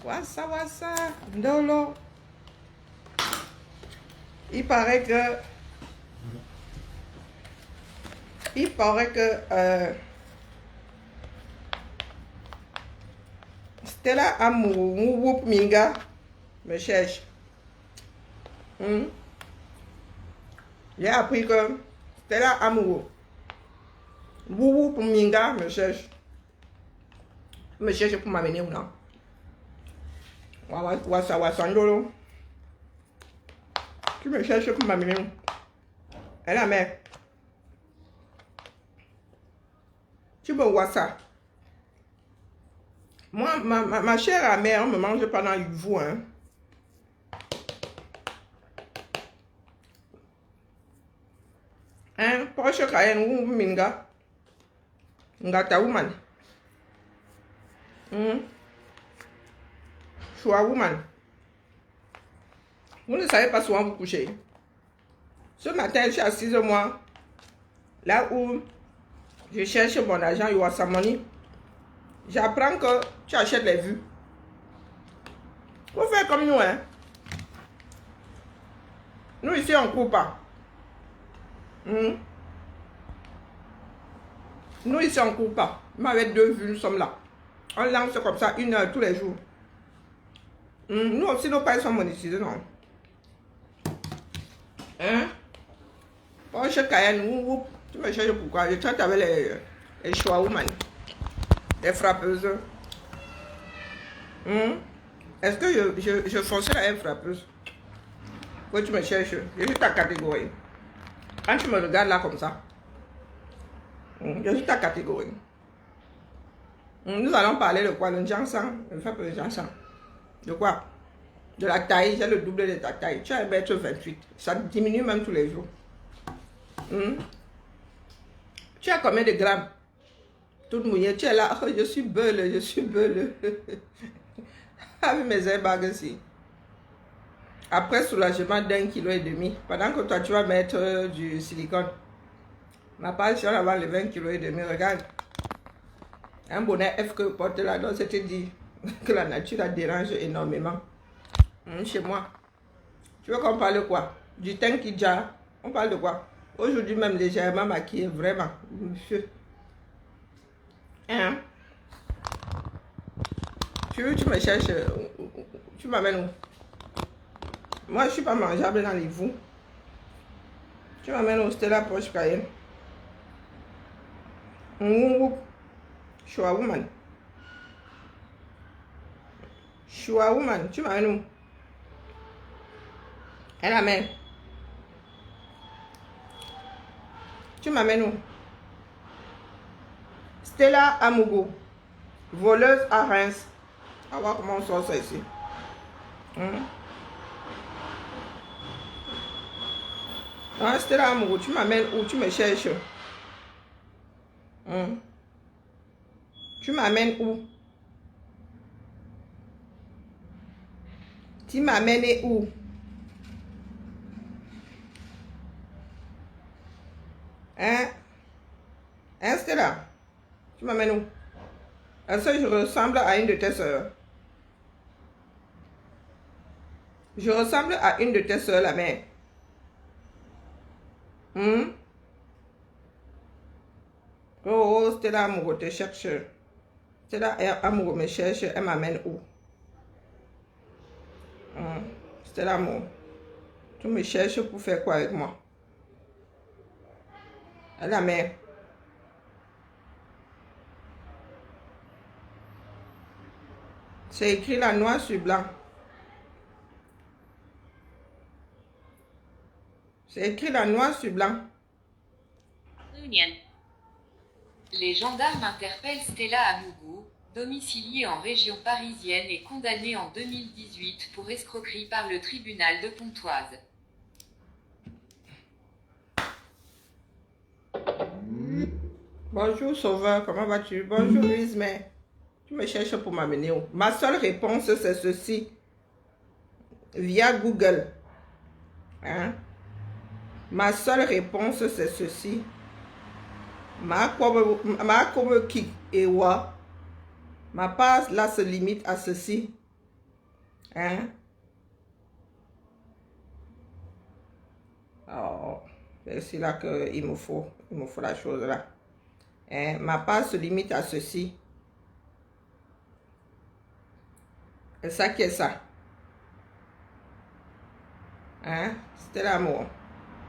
Wassa, Ndolo. Il paraît que Stella Amourou Minga me cherche. J'ai appris que Stella Amourou Minga me cherche. Me cherche pour m'amener ou non? Wassa, Ndolo. Tu me cherches pour m'amener où? Elle a mère. Tu me vois ça. Moi, ma chère mère, on me mange pendant vous, hein. Hein, Porsche Cayenne ou Minga. Ngata woman. Choua woman. Vous ne savez pas souvent vous coucher. Ce matin, je suis assise moi, là où je cherche mon argent, Money. J'apprends que tu achètes les vues. Faut faire comme nous, hein. Nous ici, on ne court pas. Nous ici, on ne court pas. Même avec 2 vues, nous sommes là. On lance comme ça 1 heure tous les jours. Nous aussi, nos pères sont monétisés, non? Hein? Porsche Cayenne, tu me cherches pourquoi? Je traite avec les choix woman. Les frappeuses. Est-ce que je fonctionne avec une frappeuse? Pourquoi tu me cherches? Je suis ta catégorie. Quand tu me regardes là comme ça, je suis ta catégorie. Nous allons parler de quoi? Le Jansan. Le frappe de Jansan. De quoi? De la taille. J'ai le double de ta taille. Tu as 1m28. Ça diminue même tous les jours. Tu as combien de grammes? Toute mouillée. Tu es là. Oh, je suis beule. Avec mes airbags ici. Après soulagement d'1,5 kg. Pendant que toi, tu vas mettre du silicone. Ma page, si on va les 20,5 kg. Regarde. Un bonnet F que porte là. Donc, c'était dit que la nature la dérange énormément. Chez moi. Tu veux qu'on parle de quoi? Du teint qui déjà. On parle de quoi? Aujourd'hui même légèrement maquillée. Vraiment. Monsieur. Hein? Tu me cherches. Tu m'amènes où? Moi, je ne suis pas mangeable dans les vous. Tu m'amènes où? Stella Porsche Cayenne. Choua woman. Choua woman. Tu m'amènes où? Elle a main. Tu m'amènes où? Stella Amougou. Voleuse à Reims. On va voir comment on sort ça ici. Stella Amougou, tu m'amènes où? Tu me cherches. Tu m'amènes où? Tu m'amènes où? Hein? Stella? Tu m'amènes où? Est-ce que je ressemble à une de tes soeurs? Je ressemble à une de tes soeurs, la mère. Oh, Stella Amoureux te cherche. Stella Amoureux me cherche, elle m'amène où? Stella Amoureux, tu me cherches pour faire quoi avec moi? Elle la mère. C'est écrit là noir sur blanc. C'est écrit là noir sur blanc. Les gendarmes interpellent Stella Amougou, domiciliée en région parisienne et condamnée en 2018 pour escroquerie par le tribunal de Pontoise. Bonjour Sauveur, comment vas-tu? Bonjour Louise, mais tu me cherches pour m'amener où? Ma seule réponse c'est ceci. Via Google. Hein? Ma seule réponse c'est ceci. Ma passe là se limite à ceci. Hein? Oh, c'est là qu'il me faut la chose là. Hein? Ma part se limite à ceci. Et ça qui est ça. Hein? C'était l'amour.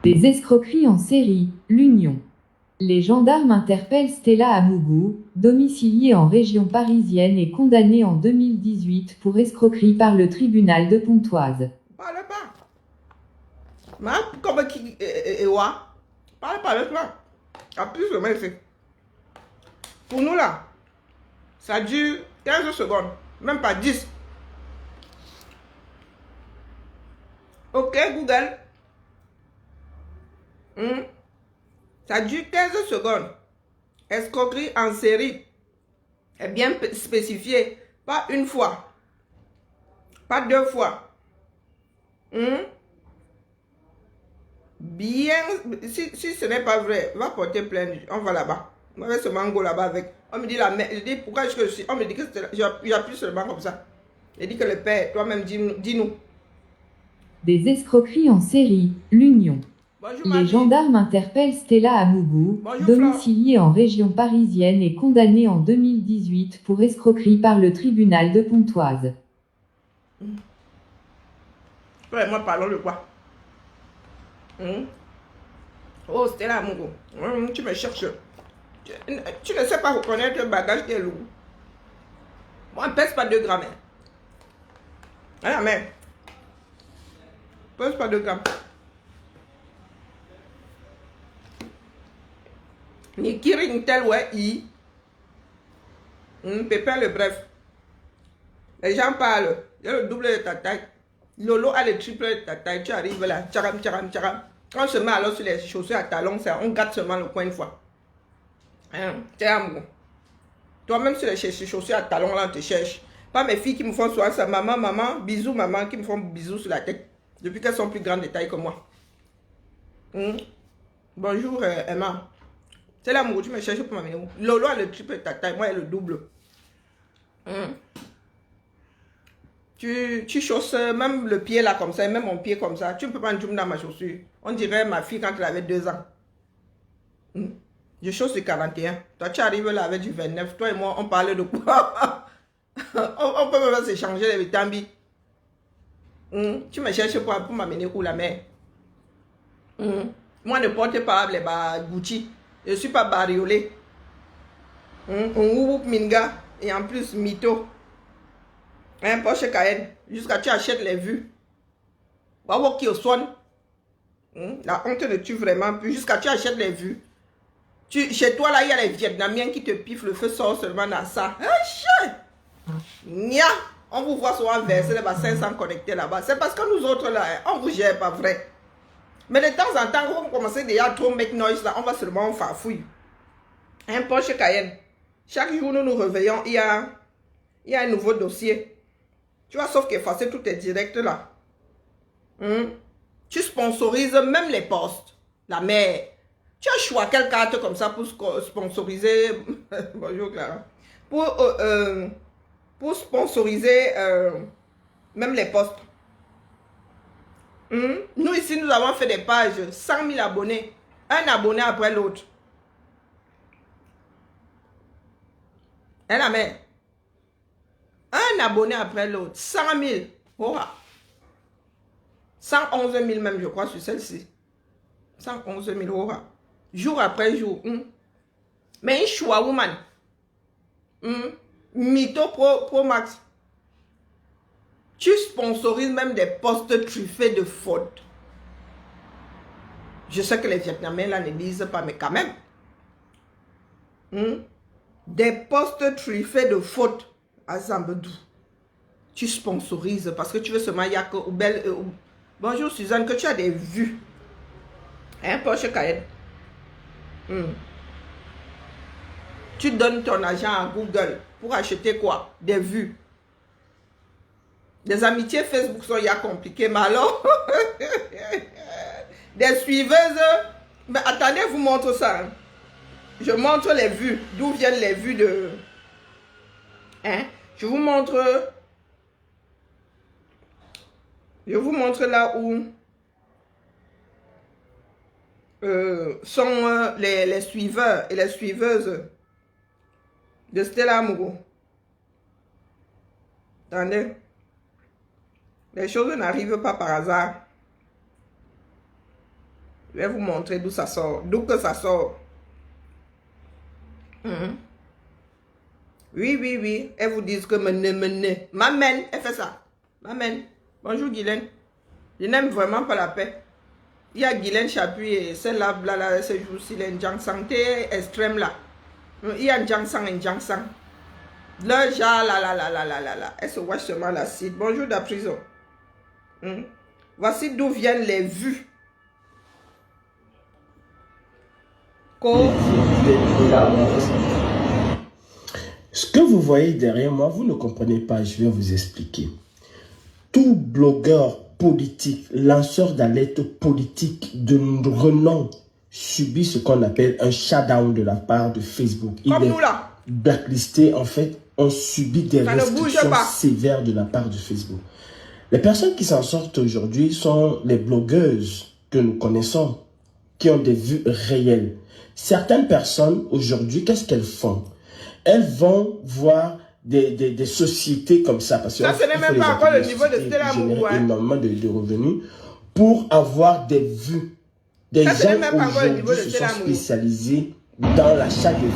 Des escroqueries en série, l'Union. Les gendarmes interpellent Stella Amougou, domiciliée en région parisienne et condamnée en 2018 pour escroquerie par le tribunal de Pontoise. Parle pas. Mais comme qui est parle pas avec moi. En plus, le mec, c'est. Pour nous là, ça dure 15 secondes, même pas 10. Ok, Google. Ça dure 15 secondes. Escroquerie en série est bien spécifié. Pas une fois. Pas deux fois. Bien. Si ce n'est pas vrai, va porter plainte. On va là-bas. On va ce mango là-bas avec. On me dit la mère. Je dis pourquoi je suis. On me dit que j'appuie seulement comme ça. Il dit que le père, toi-même, dis-nous. Des escroqueries en série, l'Union. Bonjour, Les gendarmes interpellent Stella Amougou, domiciliée en région parisienne et condamnée en 2018 pour escroquerie par le tribunal de Pontoise. Toi et moi parlons de quoi? Oh, Stella Amougou, tu me cherches. Tu ne sais pas reconnaître un bagage qui est lourd. Moi, on ne pèse pas 2 grammes. Ah, mais. Pèse pas 2 grammes. Ni kiri ni tel ouais i. Pépin le bref. Les gens parlent. Il y a le double de ta taille. Lolo a le triple de ta taille. Tu arrives là. Tcharam, tcharam, tcharam. Quand on se met alors sur les chaussures à talons, on gâte seulement le coin une fois. T'es amour. Toi-même sur les chaussures à talons là, on te cherche. Pas mes filles qui me font soir ça. Maman, maman, bisous, maman, qui me font bisous sur la tête. Depuis qu'elles sont plus grandes de taille que moi. Bonjour Emma. C'est l'amour, tu me cherches pour m'amener où? Lolo a le triple de ta taille, moi, elle le double. Tu chausses même le pied là comme ça, même mon pied comme ça. Tu ne peux pas en dans ma chaussure. On dirait ma fille quand elle avait 2 ans. Je chausse du 41. Toi, tu arrives là avec du 29. Toi et moi, on parle de quoi? on peut même s'échanger les tambis. Tu me cherches pour m'amener où la mère? Moi, ne porte pas les Gucci. Je ne suis pas bariolé. Minga. Et en plus, mytho. Porsche Cayenne. Jusqu'à tu achètes les vues. Waouh, qui au soin. La honte ne tue vraiment plus. Jusqu'à tu achètes les vues. Chez toi, là, il y a les Vietnamiens qui te piffent. Le feu sort seulement dans ça. Nia. On vous voit souvent verser les 500 connectés là-bas. C'est parce que nous autres, là, on vous gère pas vrai. Mais de temps en temps, quand on commence déjà à trop make noise, là, on va seulement en farfouille. Un Porsche Cayenne. Chaque jour, nous nous réveillons, il y a un nouveau dossier. Tu vois, sauf qu'effacer tous tes directs là. Tu sponsorises même les posts. La mère. Tu as choisi quelle carte comme ça pour sponsoriser. Bonjour Clara. Pour sponsoriser même les posts. Nous ici, nous avons fait des pages, 100 000 abonnés. Un abonné après l'autre. Hein, la mère? Un abonné après l'autre. 100 000. Oh, 111 000 même, je crois, sur celle-ci. 111 000 euros. Jour après jour. Mais une choix woman. Mytho Pro Max. Tu sponsorises même des posts truffés de fautes. Je sais que les Vietnamiens là ne lisent pas, mais quand même. Des posts truffés de fautes à Zambedou. Tu sponsorises parce que tu veux seulement y a que bonjour Suzanne, que tu as des vues. Hein, Porsche Cayenne. Tu donnes ton argent à Google pour acheter quoi? Des vues. Des amitiés Facebook sont ya compliquées, mais alors des suiveuses. Mais attendez, je vous montre ça. Je montre les vues. D'où viennent les vues de. Je vous montre Je vous montre là où sont les suiveurs et les suiveuses de Stella Amourou. Attendez. Les choses n'arrivent pas par hasard. Je vais vous montrer d'où ça sort. D'où que ça sort. Oui, oui, oui. Elles vous disent que m'amène. Elle fait ça. M'amène. Bonjour Guylaine. Je n'aime vraiment pas la paix. Il y a Guylaine Chapuis et celle-là, ce jour-ci, les santé extrême là. Il y a Njangsang et Njangsang. Le genre là. Elle se wash seulement l'acide. Bonjour de la prison. Voici d'où viennent les vues. Ce que vous voyez derrière moi, vous ne comprenez pas, je vais vous expliquer. Tout blogueur politique, lanceur d'alerte politique de renom subit ce qu'on appelle un shutdown de la part de Facebook. Il Comme est nous là. blacklisté, en fait, on subit des restrictions sévères de la part de Facebook. Les personnes qui s'en sortent aujourd'hui sont les blogueuses que nous connaissons, qui ont des vues réelles. Certaines personnes, aujourd'hui, qu'est-ce qu'elles font? Elles vont voir des sociétés comme ça. Parce que ça, ce n'est même pas encore le niveau de Stella Amourou. Énormément de revenus pour avoir des vues. Des gens aujourd'hui se sont spécialisés dans l'achat de vues.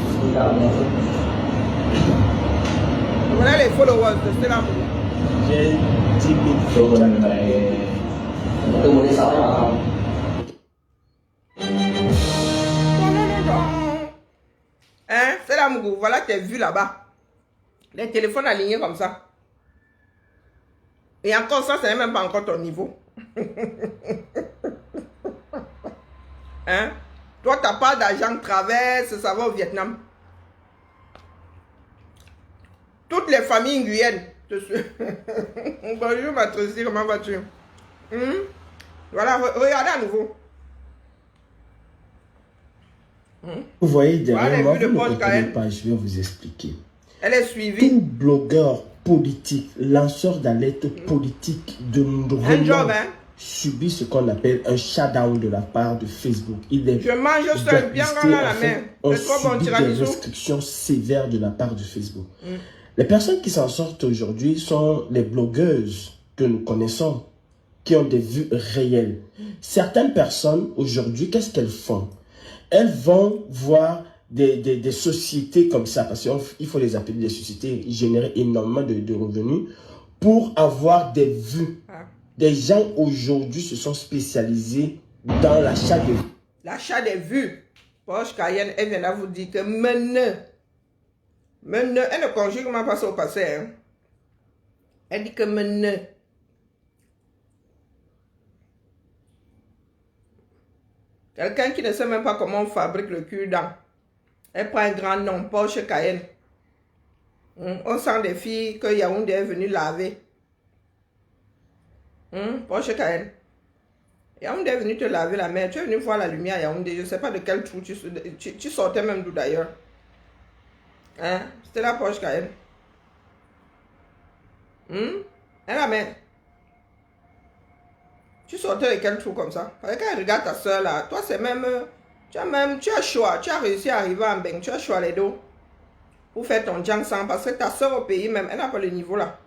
Voilà les followers de Stella Amourou. J'ai 10 000 vues. Hein, c'est la Mougou, voilà tes vues là-bas. Les téléphones alignés comme ça. Et encore ça, ce n'est même pas encore ton niveau. Hein? Toi, tu n'as pas d'argent traverse, ça va au Vietnam. Toutes les familles Guyenne. Bonjour ma Tracy, comment vas-tu? Voilà, regardez à nouveau. Vous voyez derrière moi, vous ne comprenez pas, je vais vous expliquer. Elle est suivie. Tout blogueur politique, lanceur d'alerte politique de renom subit ce qu'on appelle un shutdown de la part de Facebook. Il est je mange seul, bien dans la main. On subit des restrictions sévères de la part de Facebook. Les personnes qui s'en sortent aujourd'hui sont les blogueuses que nous connaissons, qui ont des vues réelles. Certaines personnes aujourd'hui, qu'est-ce qu'elles font? Elles vont voir des sociétés comme ça, parce qu'il faut les appeler des sociétés, générer énormément de revenus pour avoir des vues. Des gens aujourd'hui se sont spécialisés dans l'achat de vues. L'achat des vues. Porsche Cayenne, elle vient de vous dire que elle ne conjugue même pas au passé. Hein. Elle dit que quelqu'un qui ne sait même pas comment on fabrique le cure-dent. Elle prend un grand nom, Porsche Cayenne. On sent des filles que Yaoundé est venu laver. Porsche Cayenne. Yaoundé est venu te laver la main. Tu es venu voir la lumière Yaoundé. Je ne sais pas de quel trou tu sortais même d'où d'ailleurs. Hein? C'était la Porsche Cayenne. Elle la main. Tu sortais de quel trou comme ça? Parce qu'elle regarde ta soeur là. Toi, c'est même... Tu as choix. Tu as réussi à arriver en Beng. Tu as choix les deux. Pour faire ton Jiangsang. Parce que ta soeur au pays même, elle n'a pas le niveau là.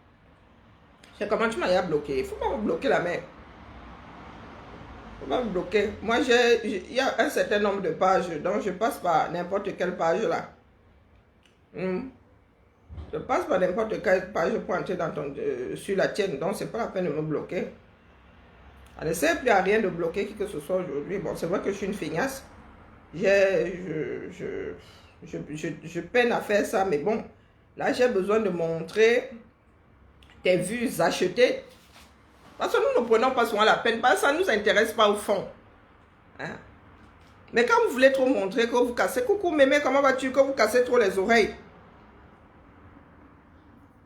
C'est comment tu m'as bloqué. Il ne faut pas me bloquer la main. Il ne faut pas me bloquer. Moi, il y a un certain nombre de pages. Donc, je passe par n'importe quelle page là. Je passe par n'importe quelle page pour entrer dans sur la tienne. Donc, c'est pas la peine de me bloquer. Elle ne sert plus à rien de bloquer qui que ce soit aujourd'hui. Bon, c'est vrai que je suis une feignasse. Je peine à faire ça, mais bon, là, j'ai besoin de montrer tes vues achetées. Parce que nous ne prenons pas souvent la peine, parce que ça ne nous intéresse pas au fond. Hein? Mais quand vous voulez trop montrer que vous cassez, coucou mémé, comment vas-tu, que vous cassez trop les oreilles.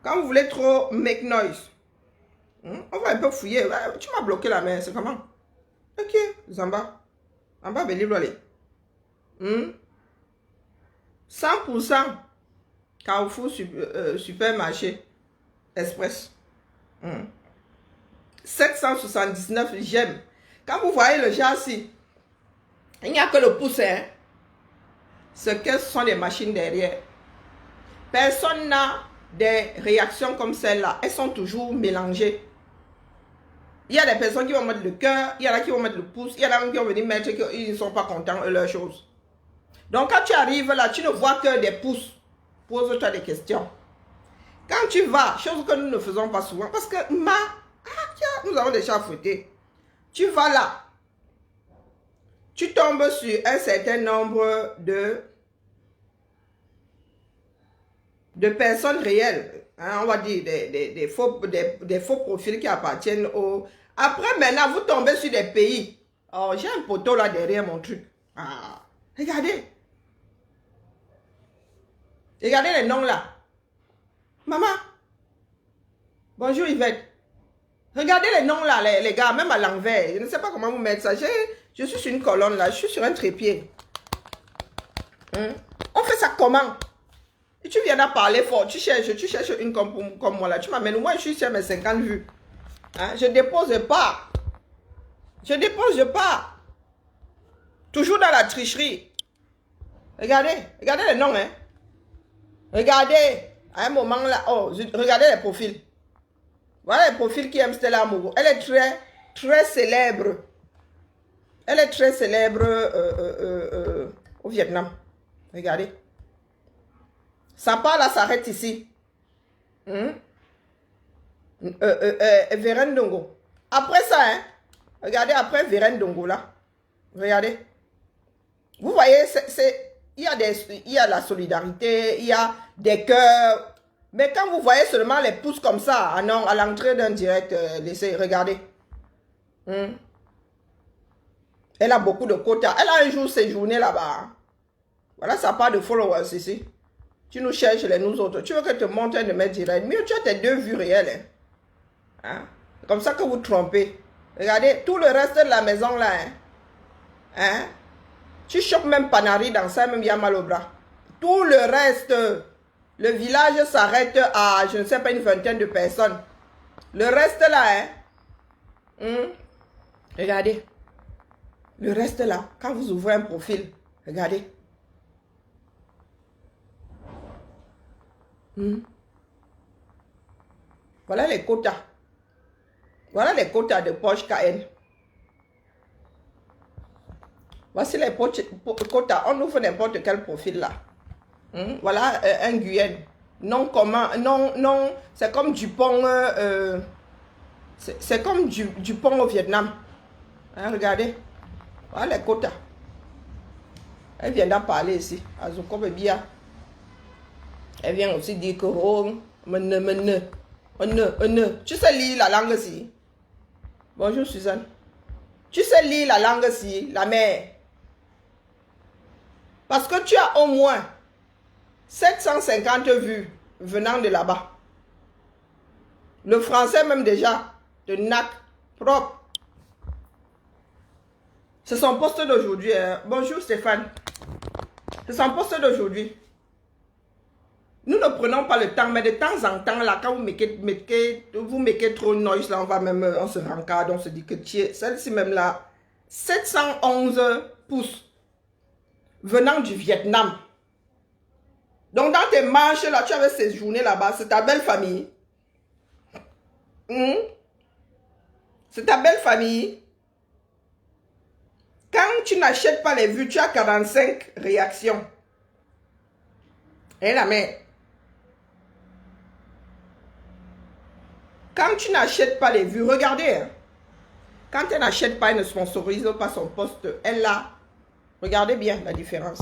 Quand vous voulez trop make noise, on va un peu fouiller. Tu m'as bloqué la main, c'est comment? Ok, Zamba. Zamba, ben libre, allez. 100% Carrefour supermarché Express. 779 j'aime. Quand vous voyez le genre ci, il n'y a que le pouce, hein. Ce sont des machines derrière. Personne n'a des réactions comme celle-là. Elles sont toujours mélangées. Il y a des personnes qui vont mettre le cœur, il y en a qui vont mettre le pouce, il y en a qui vont venir mettre qu'ils ne sont pas contents de leurs choses. Donc quand tu arrives là, tu ne vois que des pouces. Pose-toi des questions. Quand tu vas, chose que nous ne faisons pas souvent, parce que nous avons des chats fouettés. Tu vas là, tu tombes sur un certain nombre de personnes réelles. Hein, on va dire des faux profils qui appartiennent au... Après, maintenant, vous tombez sur des pays. Oh, j'ai un poteau là derrière mon truc. Ah, regardez. Regardez les noms là. Maman. Bonjour Yvette. Regardez les noms là, les gars, même à l'envers. Je ne sais pas comment vous mettre ça. Je suis sur une colonne là, je suis sur un trépied. On fait ça comment? Et tu viens d'en parler fort, tu cherches une comme moi là. Tu m'amènes, moi je suis sur mes 50 vues. Hein? Je dépose pas. Je dépose pas. Toujours dans la tricherie. Regardez les noms, hein. Regardez, à un moment là, oh, regardez les profils. Voilà les profils qui aiment Stella Amougou. Elle est très célèbre. Elle est très célèbre au Vietnam. Regardez. Ça part là, s'arrête ici. Vérène Dongo. Après ça, hein, regardez après Vérène Dongo là. Regardez. Vous voyez, il y a la solidarité, il y a des cœurs. Mais quand vous voyez seulement les pouces comme ça, à l'entrée d'un direct, laissez, regardez. Elle a beaucoup de quotas. Elle a un jour séjourné là-bas. Voilà, ça part de followers ici. Tu nous cherches les nous autres. Tu veux que te montre de mettre direct. Mieux, tu as tes 2 vues réelles. Hein? Comme ça que vous trompez. Regardez, tout le reste de la maison là. Hein? Tu chopes même Panari dans ça, même il y a mal au bras. Tout le reste, le village s'arrête à, je ne sais pas, une vingtaine de personnes. Le reste là, hein? Regardez. Le reste là, quand vous ouvrez un profil, regardez. Voilà les quotas. Voilà les quotas de Porsche KN. Voici les quotas. On ouvre n'importe quel profil là. Voilà un Guyenne. Non comment. Non. C'est comme Dupont. C'est comme Dupont au Vietnam. Hein, regardez. Voilà les quotas. Elle vient d'en parler ici. Azuko Bebia. Elle vient aussi dire que tu sais lire la langue ici. Bonjour Suzanne. Tu sais lire la langue ici, la mère. Parce que tu as au moins 750 vues venant de là-bas. Le français même déjà, de NAC, propre. C'est son poste d'aujourd'hui. Bonjour Stéphane. C'est son poste d'aujourd'hui. Nous ne prenons pas le temps, mais de temps en temps, là, quand vous mettez trop de noise, là, on se rencadre, on se dit que celle-ci même là, 711 pouces venant du Vietnam. Donc, dans tes manches, là, tu avais séjourné là-bas, c'est ta belle famille. C'est ta belle famille. Quand tu n'achètes pas les vues, tu as 45 réactions. Et la mère. Quand tu n'achètes pas les vues, regardez. Hein, quand elle n'achète pas, elle ne sponsorise pas son poste. Elle a. Regardez bien la différence.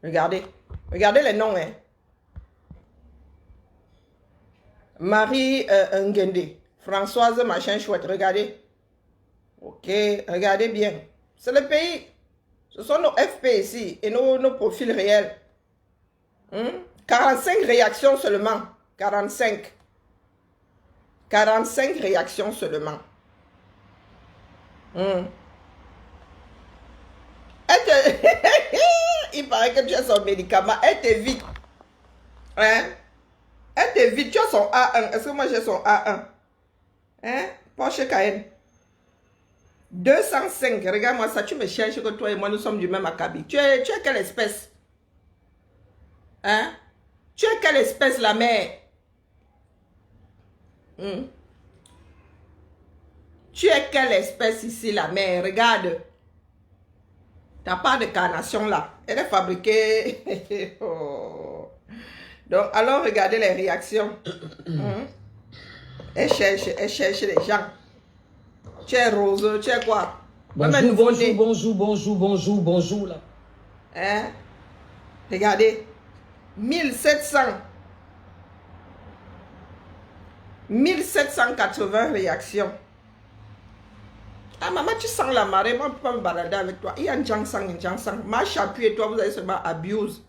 Regardez. Regardez les noms. Hein. Marie Ngende. Françoise machin chouette. Regardez. Ok. Regardez bien. C'est le pays. Ce sont nos FP ici. Et nos profils réels. 45 réactions seulement. 45. 45 réactions seulement. Il paraît que tu as son médicament. Elle t'évite. Hein? Elle t'évite. Tu as son A1. Est-ce que moi j'ai son A1? Hein? Porsche Cayenne. 205. Regarde-moi ça. Tu me cherches que toi et moi, nous sommes du même acabit. Tu es quelle espèce? Hein? Tu es quelle espèce, la mère? Tu es quelle espèce ici, la mère? Regarde. Ta part de carnation là. Elle est fabriquée. Oh. Donc, alors, regardez les réactions. Elle cherche les gens. Tu es rose, tu es quoi? Bonjour, là. Hein? Regardez. 1780 réactions. Ah, maman, tu sens la marée. Moi, je ne peux pas me balader avec toi. Il y a un Jangsang. Marche appui et toi, vous allez seulement abuse.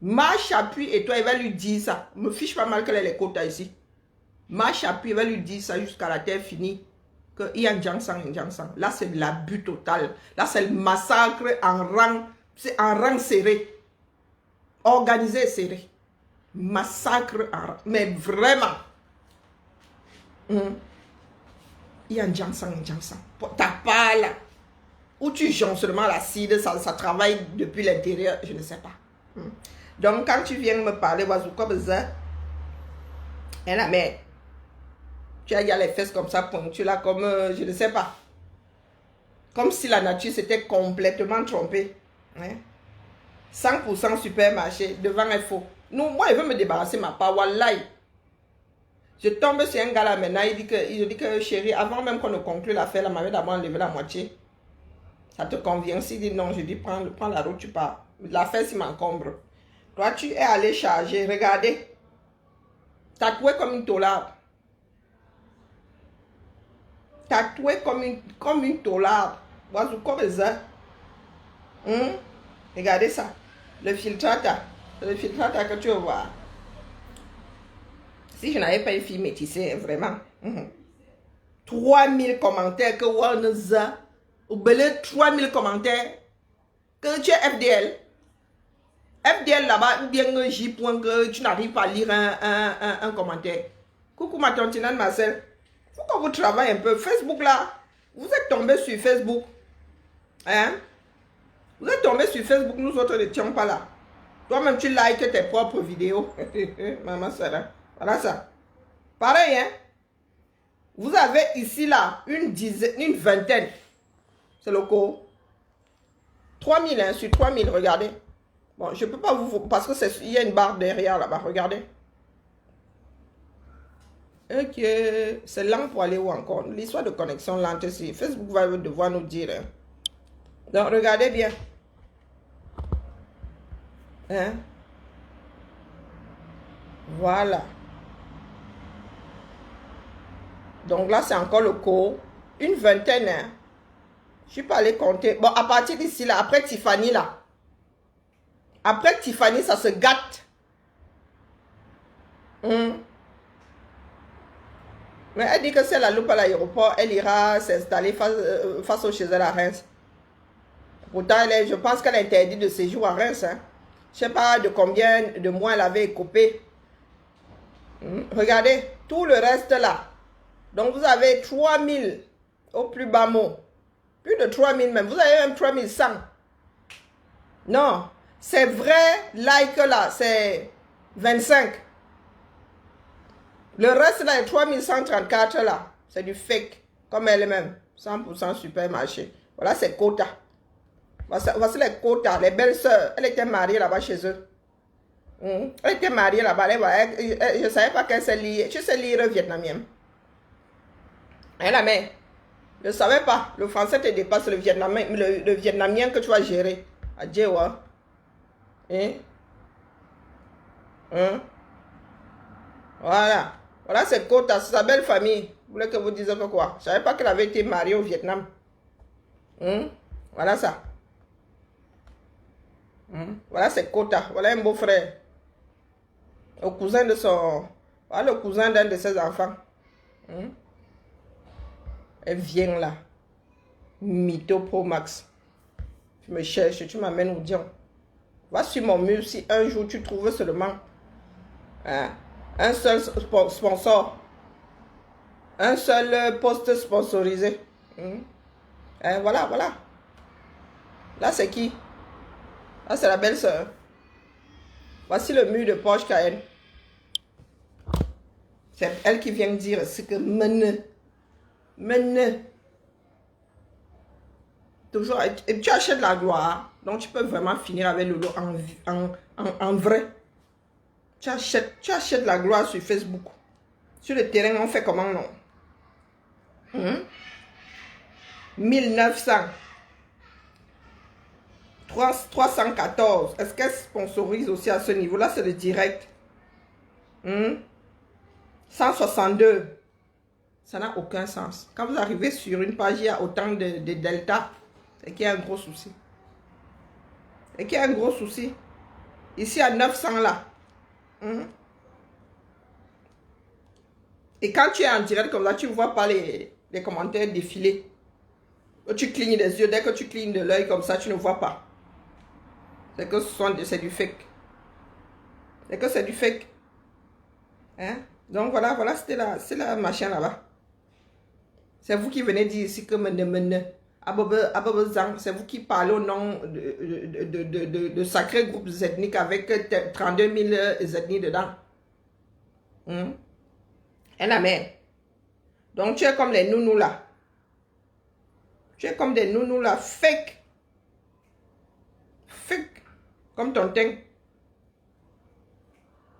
Marche appui et toi, il va lui dire ça. Me fiche pas mal qu'elle ait les quotas ici. Marche appui, il va lui dire ça jusqu'à la terre finie. Qu'il y a un Jangsang. Là, c'est l'abus total. Là, c'est le massacre en rang. C'est en rang serré. Organisé et serré. Massacre en rang. Mais vraiment. Il y a un Jangsang. T'as pas là. Où tu jonces seulement l'acide, ça travaille depuis l'intérieur, je ne sais pas. Donc, quand tu viens me parler, elle a mais tu as les fesses comme ça, pointues là, comme, je ne sais pas. Comme si la nature s'était complètement trompée. Hein? 100% supermarché, devant un faux. Moi, il veut me débarrasser ma part, wallahi. Je tombe sur un gars là maintenant, il dit que chérie, avant même qu'on ne conclue l'affaire, la m'avait d'abord enlevé la moitié. Ça te convient? S'il dit non, je dis prends la route, tu pars. L'affaire s'il m'encombre. Toi, tu es allé charger, regardez. Tatoué comme une taularde. Tatoué comme une taularde. Voici comme ça. Regardez ça. Le filtrata. C'est le filtrata que tu vas voir. Si je n'avais pas une fille métissée, vraiment. 3000 commentaires que Warneza. Ou belé 3000 commentaires. Que tu es FDL. FDL là-bas, ou bien un J point que tu n'arrives pas à lire un commentaire. Coucou ma tante Marcel. Faut que vous travaillez un peu. Facebook là, vous êtes tombé sur Facebook. Hein? Vous êtes tombé sur Facebook, nous autres n'étions pas là. Toi-même tu likes tes propres vidéos. Maman Sarah. Voilà ça. Pareil, hein? Vous avez ici là une vingtaine. C'est le cours. 3000, hein, sur 3000, regardez. Bon, je ne peux pas vous... Parce qu'il y a une barre derrière là-bas, regardez. Ok, c'est lent pour aller où encore? L'histoire de connexion lente ici. Facebook va devoir nous dire. Hein. Donc, regardez bien. Hein? Voilà. Donc là, c'est encore le cours. Une vingtaine, hein. Je ne suis pas allé compter. Bon, à partir d'ici, là, après Tiffany, là. Après Tiffany, ça se gâte. Mais elle dit que c'est la loupe à l'aéroport, elle ira s'installer face au chez elle à Reims. Pourtant, je pense qu'elle a interdit de séjour à Reims. Hein. Je ne sais pas de combien de mois elle avait écopé. Regardez, tout le reste là. Donc, vous avez 3000 au plus bas mot. Plus de 3000 même. Vous avez même 3100. Non, c'est vrai, like là, c'est 25. Le reste là est 3134 là. C'est du fake, comme elle-même. 100% supermarché. Voilà ses quotas. Voici les quotas. Les belles sœurs, elle était mariée là-bas chez eux. Elle était mariée là-bas. Je ne savais pas qu'elle sait lire. Tu sais lire vietnamien. Elle a mais. Je ne savais pas. Le français te dépasse le vietnamien que tu vas gérer. Adieu, hein? Voilà. Voilà c'est quotas. C'est sa belle famille. Vous voulez que vous disiez que quoi? Je ne savais pas qu'elle avait été mariée au Vietnam. Voilà ça. Voilà ses quotas. Voilà un beau frère. Le cousin de son... Voilà le cousin d'un de ses enfants. Elle vient là. Mytho Pro Max. Tu me cherches, tu m'amènes au dion. Va sur mon mur si un jour tu trouves seulement Hein? Un seul sponsor. Un seul poste sponsorisé. Hein, voilà, voilà. Là, c'est qui? Là, c'est la belle-sœur. Voici le mur de Porsche Cayenne. C'est elle qui vient dire ce que mene. Toujours, et tu achètes la gloire. Donc, tu peux vraiment finir avec Lolo en vrai. Tu achètes la gloire sur Facebook. Sur le terrain, on fait comment, non? 1900. 314. Est-ce qu'elle sponsorise aussi à ce niveau-là? C'est le direct. 162. Ça n'a aucun sens. Quand vous arrivez sur une page, il y a autant de delta. C'est qu'il y a un gros souci. Et qu'il y a un gros souci. Ici, à 900 là. Et quand tu es en direct comme ça, tu ne vois pas les commentaires défiler. Tu clignes des yeux. Dès que tu clignes de l'œil comme ça, tu ne vois pas. C'est que c'est du fake. C'est que c'est du fake. Hein? Donc voilà, voilà, c'est la machin là-bas. C'est vous qui venez dire ici que c'est vous qui parlez au nom de sacrés groupes ethniques avec 32 000 ethnies dedans. Et la mère. Donc tu es comme les nounous là. Tu es comme des nounous là, fake. Fake. Comme ton teint.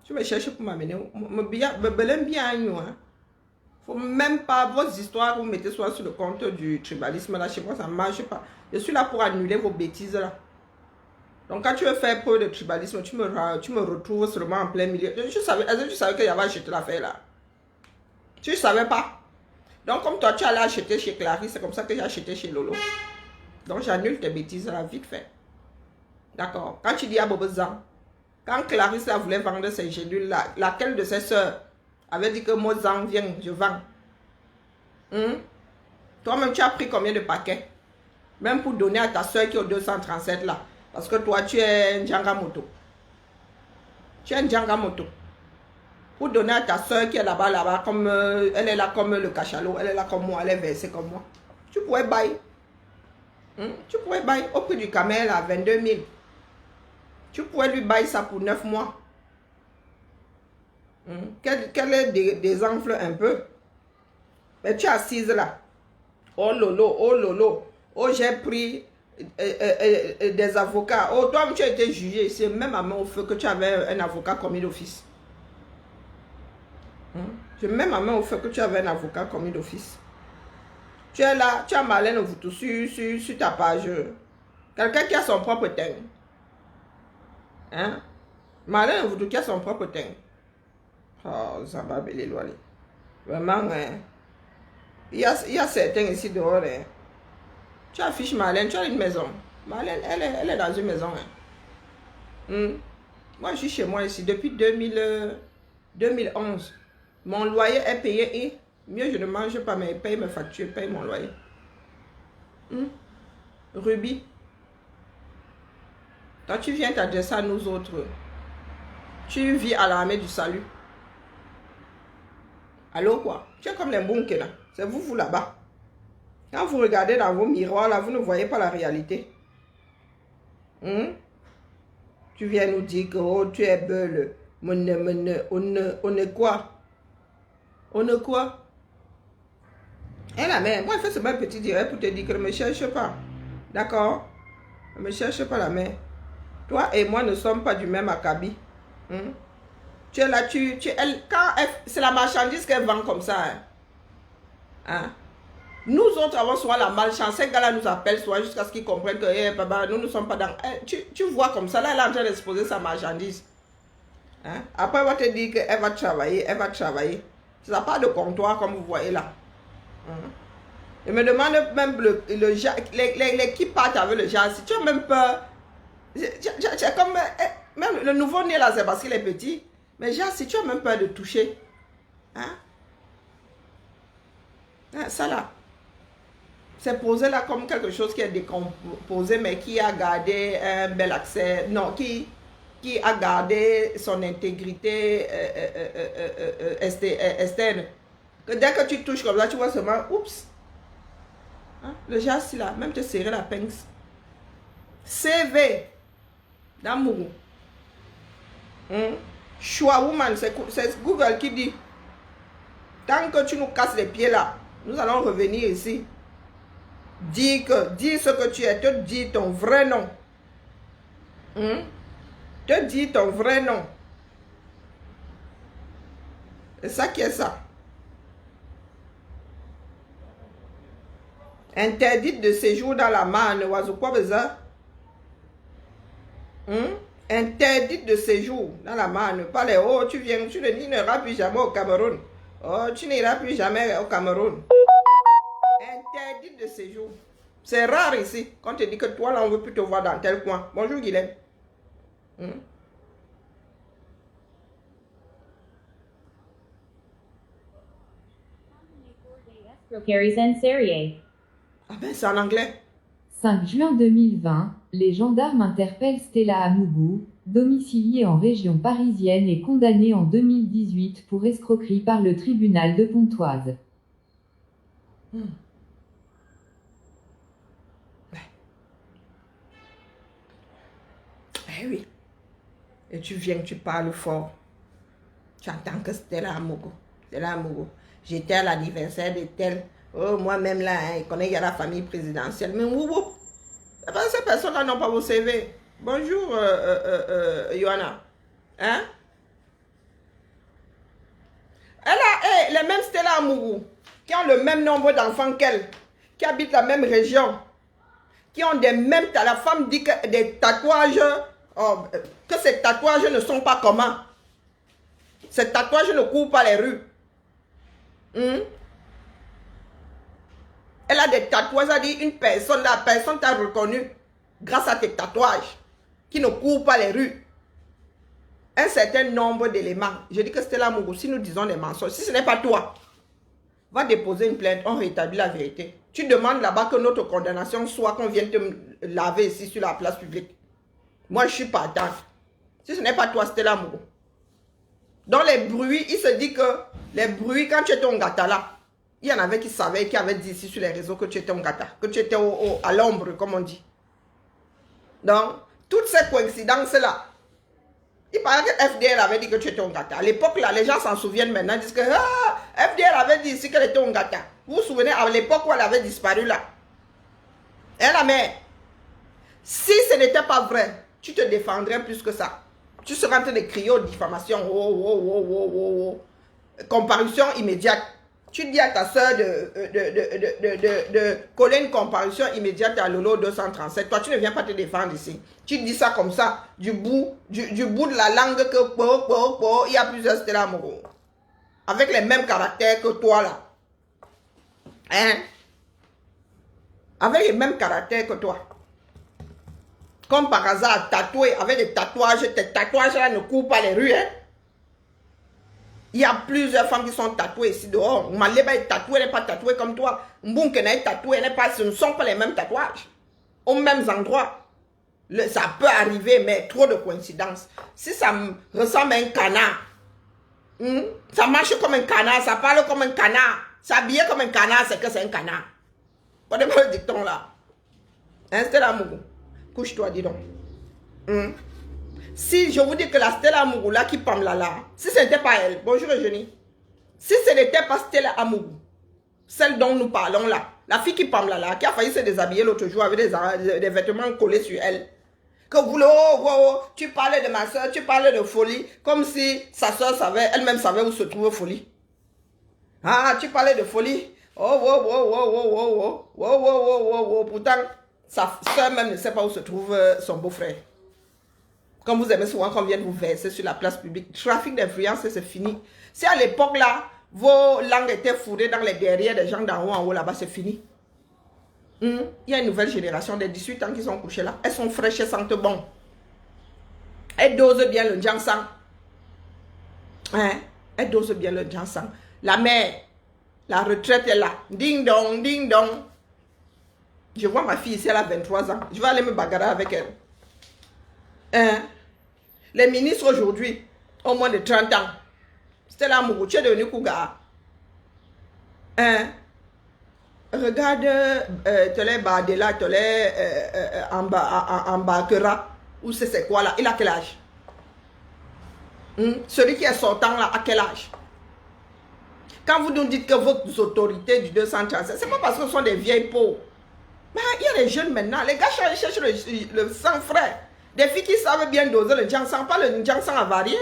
Tu me cherches pour m'amener. Me bien, hein. Faut même pas vos histoires, vous mettez soit sur le compte du tribalisme là, chez moi ça ne marche pas. Je suis là pour annuler vos bêtises là. Donc quand tu veux faire preuve de tribalisme, tu me retrouves seulement en plein milieu. Est-ce que tu savais qu'il y avait acheté l'affaire là? Tu ne savais pas? Donc comme toi tu allais acheter chez Clarisse, c'est comme ça que j'ai acheté chez Lolo. Donc j'annule tes bêtises là, vite fait. D'accord. Quand tu dis à Bobozan, quand Clarisse là, voulait vendre ces gélules là, laquelle de ses soeurs avait dit que Mozan vient, je vends. Toi-même, tu as pris combien de paquets? Même pour donner à ta soeur qui est au 237 là. Parce que toi, tu es un Djangamoto. Tu es un Djangamoto. Pour donner à ta soeur qui est là-bas, comme elle est là comme le cachalot, elle est là comme moi, elle est versée comme moi. Tu pourrais bailler. Tu pourrais bailler au prix du camel à 22 000. Tu pourrais lui bailler ça pour 9 mois. Qu'elle est désenfle un peu. Mais tu es assise là. Oh lolo, oh lolo. Oh, j'ai pris des avocats. Oh, toi, tu as été jugé. C'est même à main au feu que tu avais un avocat commis d'office. C'est même à main au feu que tu avais un avocat commis d'office. Tu es là, tu as Marlène Ovutu sur ta page. Quelqu'un qui a son propre teint. Hein? Marlène Ovutu qui a son propre teint. Oh, ça va belle loyer. Vraiment, hein. Il y a certains ici dehors. Hein. Tu affiches Marlène, tu as une maison. Marlène, elle est dans une maison. Hein. Moi, je suis chez moi ici depuis 2011. Mon loyer est payé et mieux je ne mange pas, mais paye mes factures, paye mon loyer. Ruby. Toi, tu viens t'adresser à nous autres. Tu vis à l'armée du salut. Allô quoi? Tu es comme les bunks là. C'est vous là-bas. Quand vous regardez dans vos miroirs là, vous ne voyez pas la réalité. Tu viens nous dire que oh, tu es belle. On est quoi? On est quoi? Et la mère, moi je fais ce même petit direct pour te dire que ne me cherche pas. D'accord? Ne me cherche pas la mère. Toi et moi ne sommes pas du même acabit. Tu es là, c'est la marchandise qu'elle vend comme ça. Hein? Nous autres avons souvent la malchance. Ces gars-là nous appellent souvent jusqu'à ce qu'ils comprennent que papa, nous ne sommes pas dans... tu vois comme ça, là, elle est en train d'exposer sa marchandise. Hein? Après, elle va te dire qu'elle va travailler, elle va travailler. Ça n'a pas de comptoir comme vous voyez là. Je me demande même les qui partent avec le genre, si tu as même peur. C'est comme... Même le nouveau-né là, c'est parce qu'il est petit. Mais genre, si tu as même peur de toucher. Hein? Ça là. C'est posé là comme quelque chose qui est décomposé, mais qui a gardé un bel accès. Non, qui qui a gardé son intégrité externe. Que dès que tu touches comme ça, tu vois seulement, oups. Hein? Le geste là, même te serrer la pince. CV d'amour. Choix woman, c'est Google qui dit. Tant que tu nous casses les pieds là, nous allons revenir ici. Dis ce que tu es, te dis ton vrai nom. Te dis ton vrai nom. C'est ça qui est ça. Interdite de séjour dans la manne. Oiseau quoi besoin? Interdite de séjour dans la manne. Pas les oh, tu viens, tu n'iras plus jamais au Cameroun. Oh, tu n'iras plus jamais au Cameroun. Interdite de séjour. C'est rare ici. Quand on te dit que toi là, on ne veut plus te voir dans tel coin. Bonjour Guilhem. Ah ben c'est en anglais. 5 juin 2020, les gendarmes interpellent Stella Amougou, domiciliée en région parisienne et condamnée en 2018 pour escroquerie par le tribunal de Pontoise. Eh oui. Et tu viens, tu parles fort. Tu entends que Stella Amougou. Stella Amougou. J'étais à l'anniversaire de tel. Oh, moi-même là, hein, il connaît, il y a la famille présidentielle. Mais ces personnes-là n'ont pas vos CV. Bonjour, Johanna. Hein? Elle a les mêmes Stella Amougou, qui ont le même nombre d'enfants qu'elle, qui habitent la même région, qui ont des mêmes... La femme dit que des tatouages, que ces tatouages ne sont pas communs. Ces tatouages ne courent pas les rues. Elle a des tatouages, elle dit une personne, la personne t'a reconnu grâce à tes tatouages qui ne courent pas les rues. Un certain nombre d'éléments. Je dis que Stella Amougou, si nous disons des mensonges, si ce n'est pas toi, va déposer une plainte, on rétablit la vérité. Tu demandes là-bas que notre condamnation soit qu'on vienne te laver ici sur la place publique. Moi, je suis partante. Si ce n'est pas toi, Stella Amougou. Dans les bruits, il se dit que les bruits, quand tu étais au Ngata là, il y en avait qui savaient, qui avaient dit ici sur les réseaux que tu étais au Ngata, que tu étais à l'ombre, comme on dit. Donc, toutes ces coïncidences-là, il paraît que FDL avait dit que tu étais au Ngata. À l'époque, là, les gens s'en souviennent maintenant, ils disent que FDL avait dit ici qu'elle était au Ngata. Vous vous souvenez, à l'époque où elle avait disparu là. Hein, la mère? Si ce n'était pas vrai, tu te défendrais plus que ça. Tu serais en train de crier aux diffamations. Comparution immédiate. Tu dis à ta soeur de coller une comparution immédiate à Lolo 237. Toi, tu ne viens pas te défendre ici. Tu dis ça comme ça, du bout de la langue que il y a plusieurs Stella Amougou. Avec les mêmes caractères que toi là. Hein? Avec les mêmes caractères que toi. Comme par hasard, tatoué avec des tatouages. Tes tatouages là ne courent pas les rues. Hein? Il y a plusieurs femmes qui sont tatouées ici dehors. Maleba est tatouée, elle n'est pas tatouée comme toi. Mbunkena est tatouée, ce ne sont pas les mêmes tatouages. Aux mêmes endroits. Ça peut arriver, mais trop de coïncidences. Si ça me ressemble à un canard, ça marche comme un canard, ça parle comme un canard, s'habiller comme un canard, c'est que c'est un canard. Pas de mal dicton là. Hein, Stella Amougou? Couche-toi, dis donc. Si je vous dis que la Stella Amougou là qui parle là, si ce n'était pas elle, bonjour Eugénie, si ce n'était pas Stella Amougou, celle dont nous parlons là, la fille qui parle là, qui a failli se déshabiller l'autre jour avec des vêtements collés sur elle, que vous tu parlais de ma soeur, tu parlais de folie, comme si sa soeur savait, elle-même savait où se trouve folie. Ah, tu parlais de folie. Pourtant, sa soeur même ne sait pas où se trouve son beau-frère. Comme vous aimez souvent qu'on vienne vous verser sur la place publique. Trafic d'influence, c'est fini. Si à l'époque là, vos langues étaient fourrées dans les derrières des gens d'en haut en haut là-bas, c'est fini. Il y a une nouvelle génération de 18 ans qui sont couchées là. Elles sont fraîches, elles sentent bon. Elles dosent bien le ginseng. Hein? Elles dosent bien le ginseng. La mère, la retraite est là. Ding dong, ding dong. Je vois ma fille ici, elle a 23 ans. Je vais aller me bagarrer avec elle. Hein? Les ministres aujourd'hui ont moins de 30 ans. C'était là, Mougou, tu es devenu Kouga. Hein? Regarde, Tolé Badela, Tolé Ambakera, ou c'est quoi là? Il a quel âge? Celui qui est sortant là, à quel âge? Quand vous nous dites que vos autorités du 237, c'est pas parce que ce sont des vieilles peaux. Mais il y a des jeunes maintenant, les gars cherchent le sang frais. Des filles qui savent bien doser le ginseng, pas le ginseng avarié.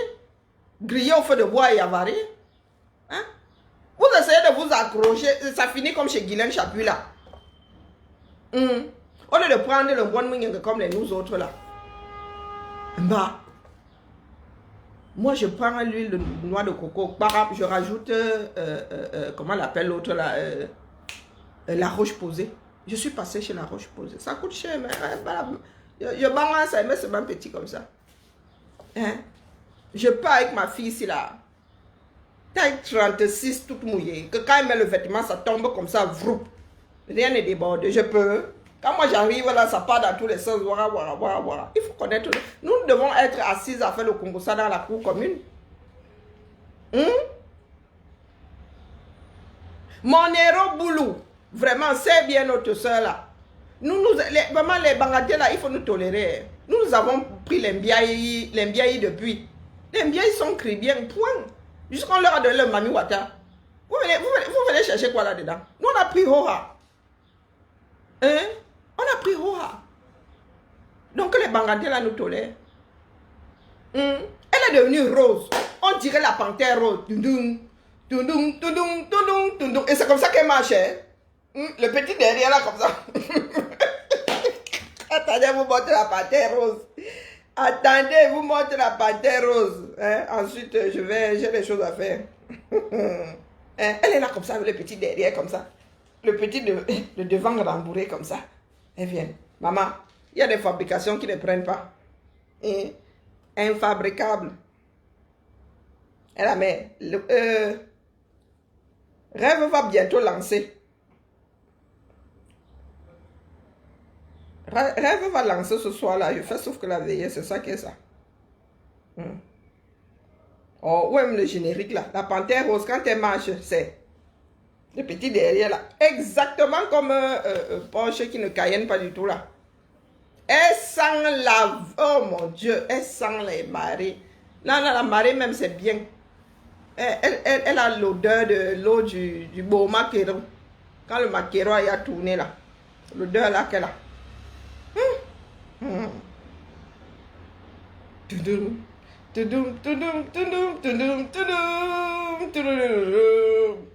Grillé au feu de bois et avarié. Hein? Vous essayez de vous accrocher, ça finit comme chez Guylaine Chapuis là. Au lieu de prendre le bon mouillé comme les nous autres là. Bah. Moi, je prends l'huile de noix de coco, je rajoute, comment on l'appelle l'autre là, la roche posée. Je suis passé chez la roche posée. Ça coûte cher, mais je bang ça, mais c'est même petit comme ça. Hein? Je pars avec ma fille ici là. Taille 36, toute mouillée. Que quand elle met le vêtement, ça tombe comme ça, vroup. Rien n'est débordé. Je peux. Quand moi j'arrive là, ça part dans tous les sens. Voilà. Il faut connaître. Nous devons être assises à faire le Congo ça dans la cour commune. Mon héros Boulou, vraiment, c'est bien notre soeur là. Vraiment, les Bangadais là, il faut nous tolérer. Nous avons pris les Mbiaï depuis. Les Mbiaï sont bien, point. Jusqu'on leur a donné le Mami Wata. Vous venez chercher quoi là-dedans? Nous, on a pris Hoha. Hein? On a pris Hoha. Donc, les Bangadais là nous tolèrent. Elle est devenue rose. On dirait la panthère rose. Et c'est comme ça qu'elle marche. Le petit derrière là, comme ça. Attendez, vous montrez la panthère rose. Attendez, vous montrez la panthère rose. Hein? Ensuite, j'ai des choses à faire. Elle est là comme ça, avec le petit derrière comme ça. Le petit le devant rembourré comme ça. Elle vient. Maman, il y a des fabrications qui ne prennent pas. Infabricables. Elle a mais Rêve va bientôt lancer. Rêve va lancer ce soir-là. Je fais sauf que la veillée, c'est ça qui est ça. Oh, ou même le générique là. La panthère rose, quand elle marche, c'est le petit derrière là. Exactement comme Porsche qui ne cayenne pas du tout là. Elle sent la... Oh mon Dieu, elle sent les marées. Là, la marée même, c'est bien. Elle a l'odeur de l'eau du beau maquereau. Quand le maquereau a tourné là. L'odeur là qu'elle a.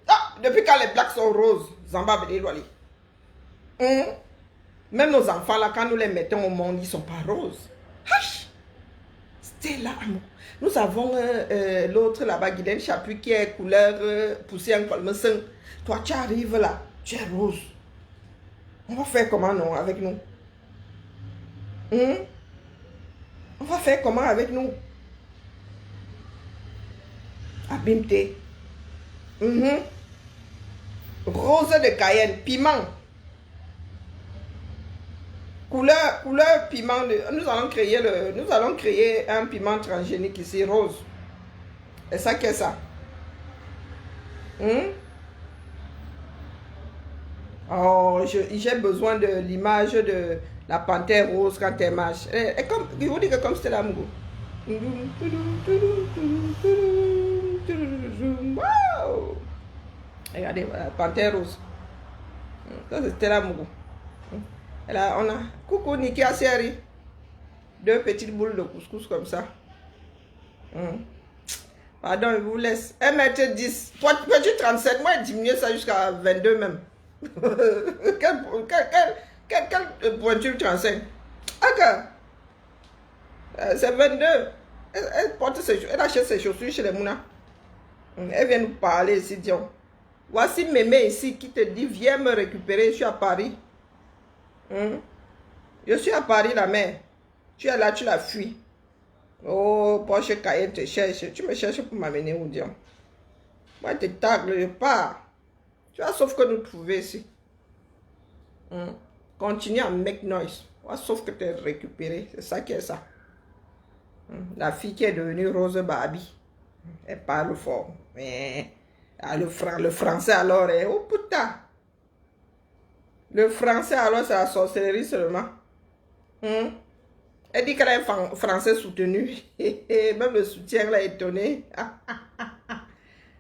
Ah, depuis quand les blacks sont roses, Zamba Bédéloali. Même nos enfants là, quand nous les mettons au monde, ils ne sont pas roses. C'était là, amour. Nous avons l'autre là-bas, Guylaine Chapuis, qui est couleur poussière en colmessin. Toi, tu arrives là, tu es rose. On va faire comment non avec nous? On va faire comment avec nous? Abimte. Rose de Cayenne, piment. Couleur piment. Nous allons créer un piment transgénique ici, rose. Et ça, qu'est-ce que ça? Oh, j'ai besoin de l'image de la panthère rose quand elle marche. Et comme, je vous dis que comme c'était là, Mougou. Wow! Regardez, voilà, panthère rose. Ça, c'était là, Mougou. Et là, on a coucou Niki Asseri. 2 petites boules de couscous comme ça. Pardon, je vous laisse. 1m10. Petit 37, moi, diminuer ça jusqu'à 22 même. Quelle pointure 35? Ok. C'est 22. Elle achète ses chaussures chez les Mouna. Elle vient nous parler ici, Dion. Voici Mémé ici qui te dit, viens me récupérer, je suis à Paris. Je suis à Paris, la mère. Tu es là, tu la fuis. Oh, Porsche Cayenne te cherche. Tu me cherches pour m'amener où, Dion? Moi, je te tagle, je pars. Tu vois, sauf que nous trouver ici. Continue à make noise. Ouais, sauf que tu es récupéré. C'est ça qui est ça. La fille qui est devenue Rose Barbie. Elle parle fort. Mais le français alors, oh putain. Le français alors, c'est la sorcellerie seulement. Elle dit qu'elle est un français soutenu. Même le soutien l'a étonné.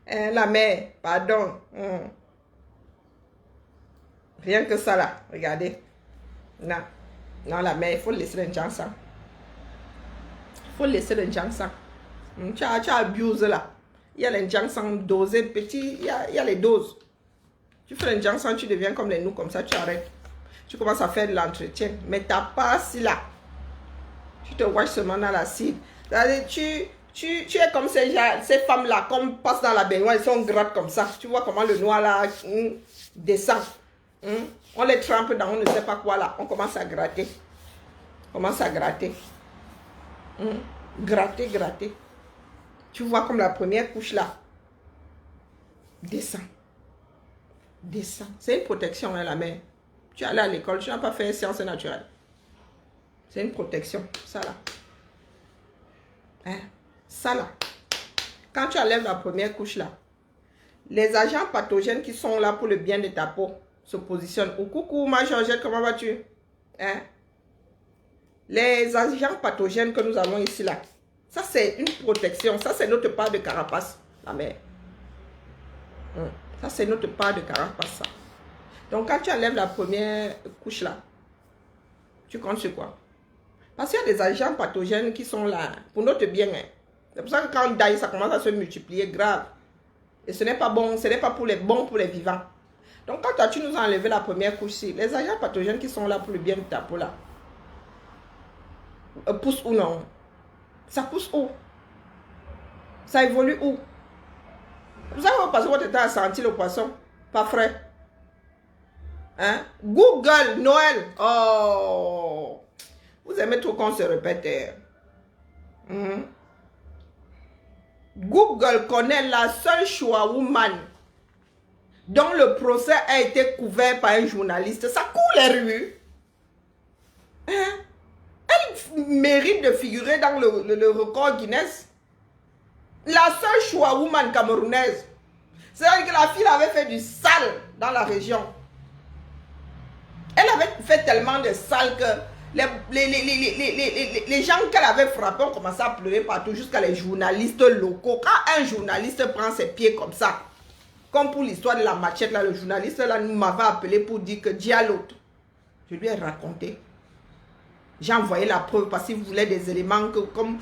La mère, pardon. Rien que ça là, regardez. Non, non la mère, il faut laisser les gens ça. Il faut laisser les gens ça. Tu as abusé là. Il y a les gens sans doser petit, il y a les doses. Tu fais les gens sans, tu deviens comme les nous, comme ça tu arrêtes. Tu commences à faire de l'entretien. Mais t'as pas si là. Tu te watches seulement dans l'acide. Tu es comme ces femmes-là, comme passe dans la baignoire, elles sont grattes comme ça. Tu vois comment le noir là descend. On les trempe dans on ne sait pas quoi là. On commence à gratter. On commence à gratter. Gratter, gratter. Tu vois comme la première couche là. Descend. Descend. C'est une protection, hein, la mère. Tu es allé à l'école, tu n'as pas fait sciences naturelles. C'est une protection, ça là. Hein? Ça là. Quand tu enlèves la première couche là, les agents pathogènes qui sont là pour le bien de ta peau se positionnent. Oh, coucou ma Georgette, comment vas-tu? Hein? Les agents pathogènes que nous avons ici là, ça c'est une protection. Ça c'est notre part de carapace, la mère. Ça c'est notre part de carapace, ça. Donc quand tu enlèves la première couche là, tu comptes sur quoi? Parce qu'il y a des agents pathogènes qui sont là pour notre bien. Hein. C'est pour ça que quand on daille, ça commence à se multiplier grave. Et ce n'est pas bon, ce n'est pas pour les bons, pour les vivants. Donc quand toi, tu nous as enlevé la première couche-ci, les agents pathogènes qui sont là pour le bien de ta peau là, poussent ou non? Ça pousse où? Ça évolue où? Vous avez passé votre temps à sentir le poisson? Pas frais. Hein? Google, Noël. Oh! Vous aimez trop qu'on se répète. Google connaît la seule Shoah woman dont le procès a été couvert par un journaliste. Ça court les rues. Hein? Elle mérite de figurer dans le record Guinness. La seule Shoah woman camerounaise. C'est-à-dire que la fille avait fait du sale dans la région. Elle avait fait tellement de sale que les gens qu'elle avait frappés ont commencé à pleurer partout jusqu'à les journalistes locaux. Quand un journaliste prend ses pieds comme ça, comme pour l'histoire de la machette, là, le journaliste là m'avait appelé pour dire que dis à l'autre. Je lui ai raconté. J'ai envoyé la preuve parce qu'il voulait des éléments que, comme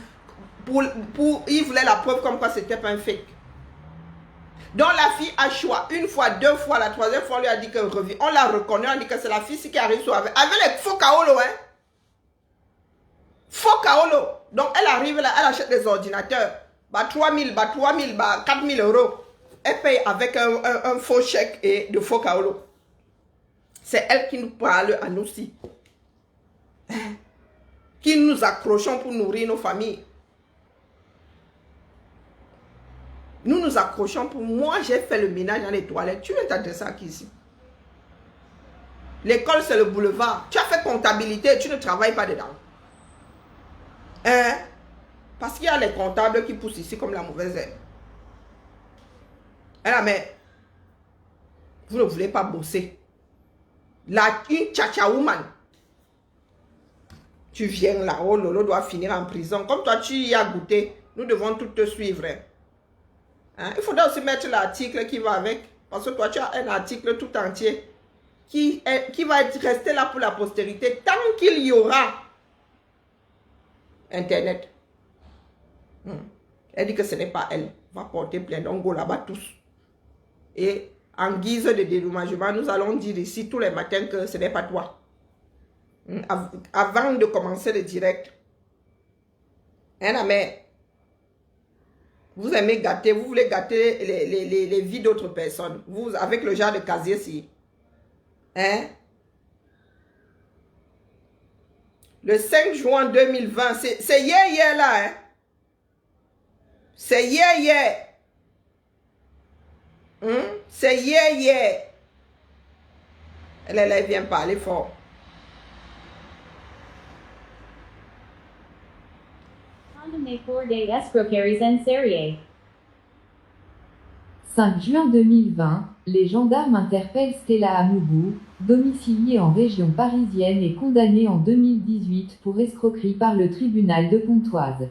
il voulait la preuve comme quoi c'était pas un fake. Donc la fille a choix une fois, deux fois, la troisième fois on lui a dit qu'elle revient. On l'a reconnu, on dit que c'est la fille qui arrive avec les faux kaolo, hein. Faux kaolo. Donc elle arrive là, elle achète des ordinateurs. Bah 3000, bah 3000, bah 4000 €. Elle paye avec un faux chèque et de faux kaolo. C'est elle qui nous parle à nous aussi. Qui nous accrochons pour nourrir nos familles. Nous nous accrochons pour... Moi, j'ai fait le ménage dans les toilettes. Tu veux t'adresser à qui ici? L'école, c'est le boulevard. Tu as fait comptabilité, tu ne travailles pas dedans. Hein? Parce qu'il y a les comptables qui poussent ici comme la mauvaise herbe. Hein, mais vous ne voulez pas bosser. Une tcha-tcha woman. Tu viens là, oh Lolo doit finir en prison. Comme toi, tu y as goûté. Nous devons tout te suivre. Hein? Il faudra aussi mettre l'article qui va avec. Parce que toi, tu as un article tout entier qui va rester là pour la postérité tant qu'il y aura Internet. Elle dit que ce n'est pas elle. On va porter plainte. On go là-bas tous. Et en guise de dédommagement, nous allons dire ici tous les matins que ce n'est pas toi. Avant de commencer le direct. Hein, mais vous aimez gâter, vous voulez gâter les vies d'autres personnes. Vous, avec le genre de casier-ci. Hein? Le 5 juin 2020, c'est hier là. Hein? C'est hier. C'est hier. Elle vient parler fort. pour des escroqueries en série. 5 juin 2020, les gendarmes interpellent Stella Amougou, domiciliée en région parisienne et condamnée en 2018 pour escroquerie par le tribunal de Pontoise.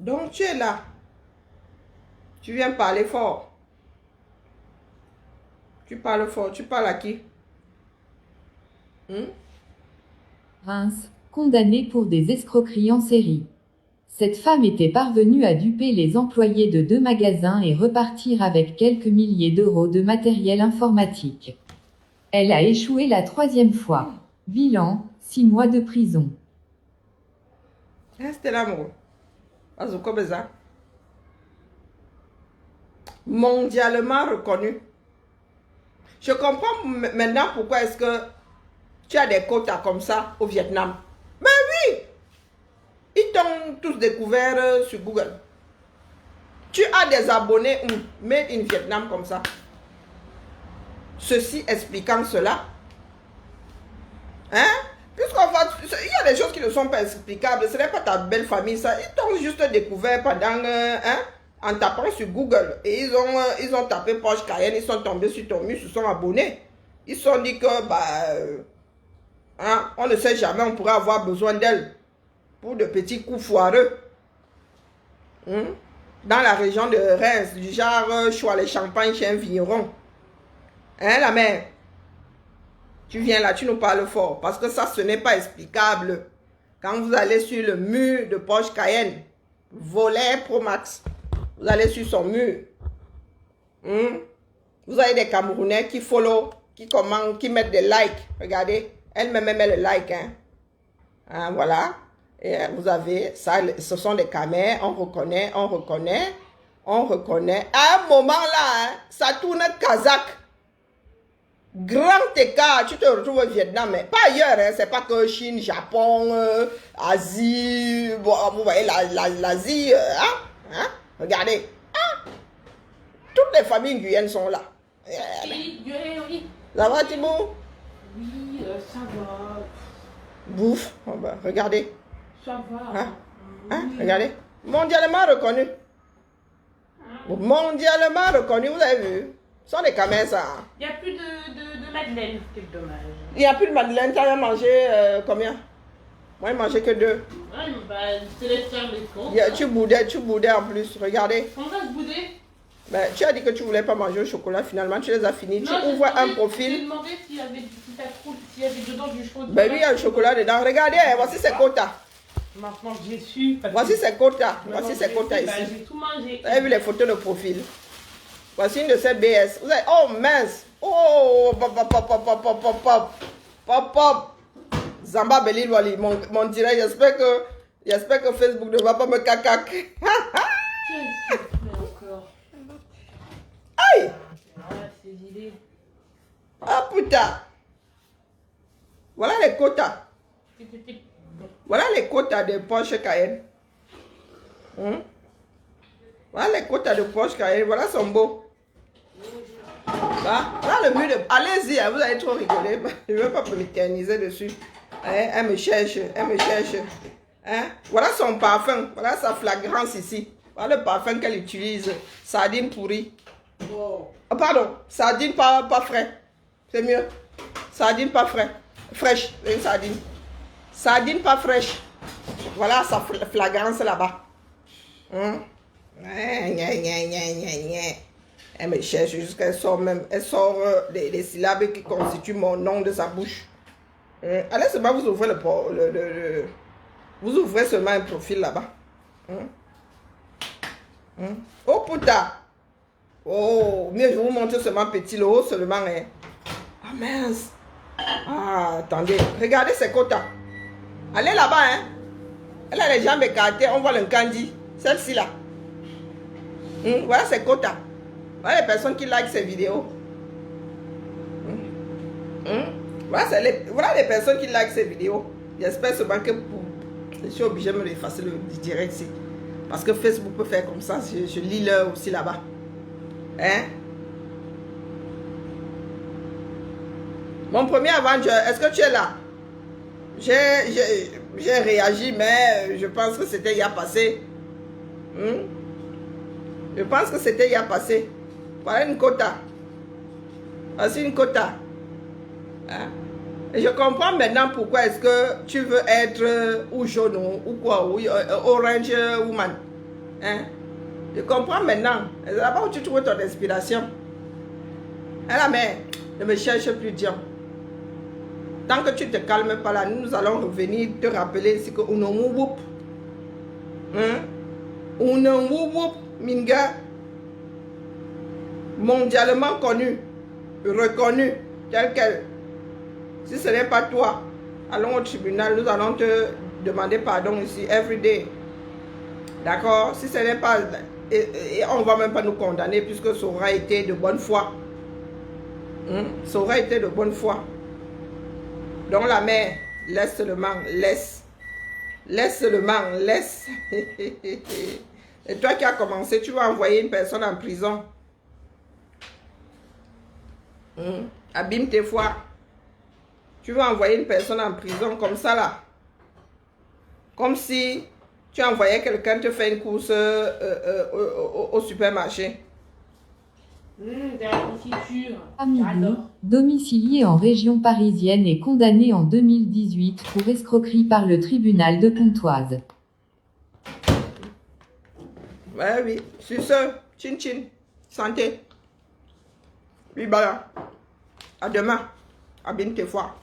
Donc tu es là. Tu viens parler fort. Tu parles fort. Tu parles à qui? Reims, condamnée pour des escroqueries en série. Cette femme était parvenue à duper les employés de 2 magasins et repartir avec quelques milliers d'euros de matériel informatique. Elle a échoué la 3e fois. Bilan, 6 mois de prison. C'était l'amour. Mondialement reconnu. Je comprends maintenant pourquoi est-ce que tu as des quotas comme ça au Vietnam. Mais oui! Ils t'ont tous découvert sur Google. Tu as des abonnés made in Vietnam comme ça. Ceci expliquant cela. Hein? Puisqu'en fait, il y a des choses qui ne sont pas explicables. Ce n'est pas ta belle famille, ça. Ils t'ont juste découvert pendant, en tapant sur Google. Et ils ont tapé Porsche Cayenne, ils sont tombés sur ton mur, ils se sont abonnés. Ils se sont dit que, on ne sait jamais, on pourrait avoir besoin d'elle pour de petits coups foireux. Dans la région de Reims, du genre, choix les champagnes chez un vigneron. Hein, la mère? Tu viens là, tu nous parles fort. Parce que ça, ce n'est pas explicable. Quand vous allez sur le mur de Porsche Cayenne, volet Pro Max, vous allez sur son mur. Vous avez des Camerounais qui follow, qui commentent, qui mettent des likes. Regardez, elle-même met le like. Voilà. Et vous avez ça, ce sont des caméras. On reconnaît. À un moment là, ça tourne kazakh. Grand écart, tu te retrouves au Vietnam, mais pas ailleurs, c'est pas que Chine, Japon, Asie, vous voyez l'Asie, regardez, toutes les familles Guyane sont là. Oui. Ça va Thibaut? Oui, ça va. Bouffe, regardez. Ça va. Regardez, mondialement reconnu. Mondialement reconnu, vous avez vu? Ce sont des caméras, ça. Il n'y a plus de madeleine, quel dommage. Il n'y a plus de madeleine, tu as mangé combien? Moi, je mangeais que 2. Ouais, c'est les termes des comptes. Tu boudais en plus, regardez. On va se bouder. Ben, tu as dit que tu ne voulais pas manger au chocolat, finalement tu les as finis. Tu ouvres un profil. J'ai demandé s'il y avait dedans du chocolat. Ben oui, il y a le chocolat dedans. Regardez, voici ses quotas. Maintenant j'ai su. Voici ses quotas. Voici ses quotas ici. J'ai tout mangé. Vous avez vu les photos de profil? Voici une de ces BS. Vous avez, oh mince. Oh, pop. Zamba Belil Wali, mon direct. J'espère que Facebook ne va pas me cacac. Qu'est-ce que tu fais encore? Aïe! Ces idées. Ah putain! Voilà les quotas. Voilà les quotas de Porsche Cayenne. Voilà les quotas de Porsche Cayenne. Voilà son beau. Voilà le mur de... Allez-y, vous allez trop rigoler. Je ne veux pas m'éterniser dessus. Elle me cherche. Voilà son parfum. Voilà sa flagrance ici. Voilà le parfum qu'elle utilise. Sardine pourrie. Oh, pardon, sardine pas frais. C'est mieux. Sardine pas frais. Fraîche, une sardine. Sardine pas fraîche. Voilà sa flagrance là-bas. Elle me cherche jusqu'à elle sort même. Elle sort les syllabes qui constituent mon nom de sa bouche. Allez seulement vous ouvrez vous ouvrez seulement un profil là-bas. Oh putain. Oh, mieux je vous montre seulement petit, le haut seulement. Ah mince. Ah, attendez. Regardez ses quotas. Allez là-bas, Elle a les jambes écartées, on voit le candy. Celle-ci là. Voilà ses quotas. Voilà les personnes qui like ces vidéos. Voilà les personnes qui like ces vidéos. J'espère seulement que je suis obligé de me effacer le direct ici. Parce que Facebook peut faire comme ça. Je lis l'heure aussi là-bas. Hein? Mon premier Avenger, est-ce que tu es là? J'ai réagi, mais je pense que c'était hier passé. Je pense que c'était hier passé. Voilà une quota. Voici une quota. Hein? Et je comprends maintenant pourquoi est-ce que tu veux être ou jaune ou quoi, ou orange woman. Hein? Je comprends maintenant. C'est là-bas où tu trouves ton inspiration. Alors, mais ne me cherche plus, Dieu. Tant que tu ne te calmes pas là, nous allons revenir te rappeler ici que Unonwuwup. Unonwuwup, Minga, mondialement connu, reconnu, tel quel. Si ce n'est pas toi, allons au tribunal, nous allons te demander pardon ici, every day. D'accord? Si ce n'est pas... Et on ne va même pas nous condamner puisque ça aura été de bonne foi. Ça aura été de bonne foi. Donc la mère, laisse seulement, laisse. Laisse seulement, laisse. Et toi qui as commencé, tu vas envoyer une personne en prison. Abîme tes foi. Tu vas envoyer une personne en prison comme ça là. Comme si tu envoyais quelqu'un te faire une course au supermarché. De la confiture. Amidou, J'adore. domicilié en région parisienne et condamné en 2018 pour escroquerie par le tribunal de Pontoise. Ouais, oui. Sur ce, chin chin. Santé. Oui, voilà. À demain. Abîme tes foi.